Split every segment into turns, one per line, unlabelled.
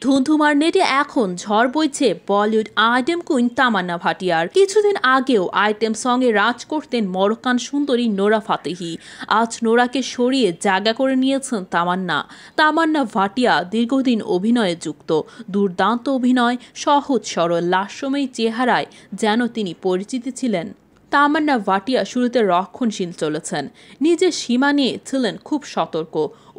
ধুন্ধুমার নেটে এখন ঝড় বইছে বলিউড আইটেম কুইন তামান্না ভাটিয়ার। কিছুদিন আগেও আইটেম সঙ্গে রাজ করতেন মরক্কান সুন্দরী নোরা ফাতেহি। আজ নোরাকে সরিয়ে জায়গা করে নিয়েছেন তামান্না। তামান্না ভাটিয়া দীর্ঘদিন অভিনয়ে যুক্ত। দুর্দান্ত অভিনয়, সহজ সরল লাস্যময়ী চেহারায় যেন তিনি পরিচিতি ছিলেন। তামান্না ভাটিয়া শুরুতে রক্ষণশীল চলেছেন, নিজের সীমা নিয়ে ছিলেন খুব সতর্ক।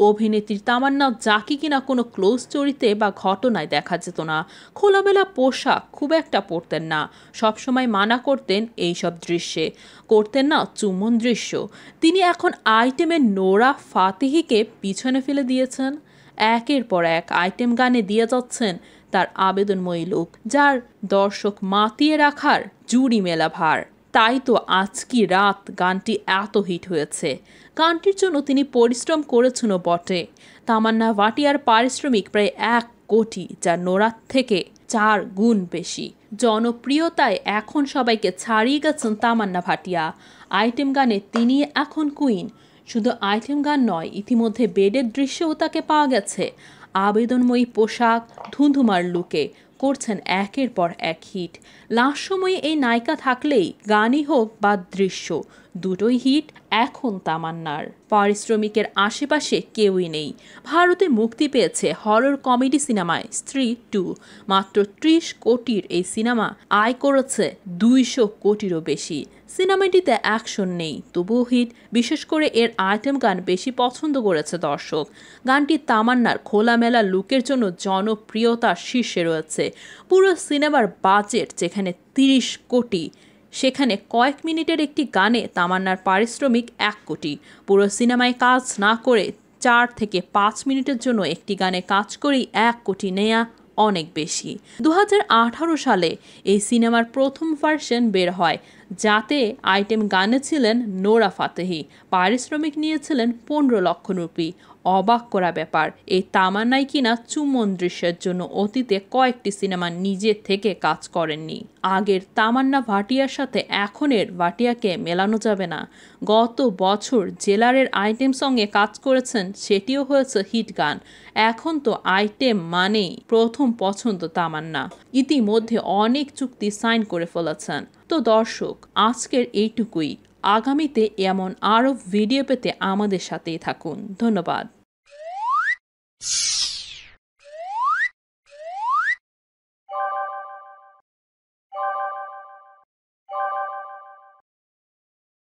অভিনেত্রী তামান্না যাকে কিনা কোনো ক্লোজ চরিত্রে বা ঘটনায় দেখা যেত না। খোলামেলা পোশাক খুব একটা পরতেন না, সবসময় মানা করতেন এইসব দৃশ্যে, করতেন না চুম্বন দৃশ্য। তিনি এখন আইটেমের নোরা ফাতেহিকে পিছনে ফেলে দিয়েছেন। একের পর এক আইটেম গানে দিয়ে যাচ্ছেন তার আবেদনময়ী লুক, যার দর্শক মাতিয়ে রাখার জুড়ি মেলা ভার। তাই তো আজকি রাত গানটি এত হিট হয়েছে। গানটির জন্য তিনি পরিশ্রম করেছেনও বটে। তামান্না ভাটিয়ার পারিশ্রমিক প্রায় 1 কোটি, যা নোরার থেকে 4 গুণ বেশি। জনপ্রিয়তায় এখন সবাইকে ছাড়িয়ে গেছেন তামান্না ভাটিয়া। আইটেম গানে তিনি এখন কুইন। শুধু আইটেম গান নয়, ইতিমধ্যে বেডের দৃশ্যেও তাকে পাওয়া গেছে। আবেদনময়ী পোশাক, ধুন্ধুমার লুকে করছেন একের পর এক হিট। লাস্যময়ী এই নায়িকা থাকলেই গানই হোক বা দৃশ্য, দুটোই হিট এখন তামান্নার। পারিশ্রমিকের আশেপাশে কেউই নেই। ভারতে মুক্তি পেয়েছে হরর কমেডি সিনেমায় স্ত্রী 2। মাত্র 30 কোটির এই সিনেমা আয় করেছে 200 কোটিরও বেশি। সিনেমাটিতে অ্যাকশন নেই, তবুও হিট। বিশেষ করে এর আইটেম গান বেশি পছন্দ করেছে দর্শক। গানটি তামান্নার খোলামেলা লুকের জন্য জনপ্রিয়তার শীর্ষে রয়েছে। পুরো সিনেমার বাজেট যেখানে 30 কোটি, সেখানে কয়েক মিনিটের একটি গানে তামান্নার পারিশ্রমিক 1 কোটি। পুরো সিনেমায় কাজ না করে 4 থেকে 5 মিনিটের জন্য একটি গানে কাজ করেই 1 কোটি নেয়া অনেক বেশি। 2018 সালে এই সিনেমার প্রথম ভার্সন বের হয়, যাতে আইটেম গানে ছিলেন নোরা ফাতেহি। পারিশ্রমিক নিয়েছিলেন 15 লক্ষ রুপি। অবাক করা ব্যাপার, এই তামান্নাই কিনা চুম্বন দৃশ্যের জন্য অতীতে কয়েকটি সিনেমা নিজে থেকে কাজ করেননি। আগের তামান্না ভাটিয়ার সাথে এখনের ভাটিয়াকে মেলানো যাবে না। গত বছর জেলারের আইটেম সঙ্গে কাজ করেছেন, সেটিও হয়েছে হিট গান। এখন তো আইটেম মানেই প্রথম পছন্দ তামান্না। ইতিমধ্যে অনেক চুক্তি সাইন করে ফেলেছেন। তো দর্শক, আজকের এইটুকুই। আগামীতে এমন আরও ভিডিও পেতে আমাদের সাথেই থাকুন। ধন্যবাদ।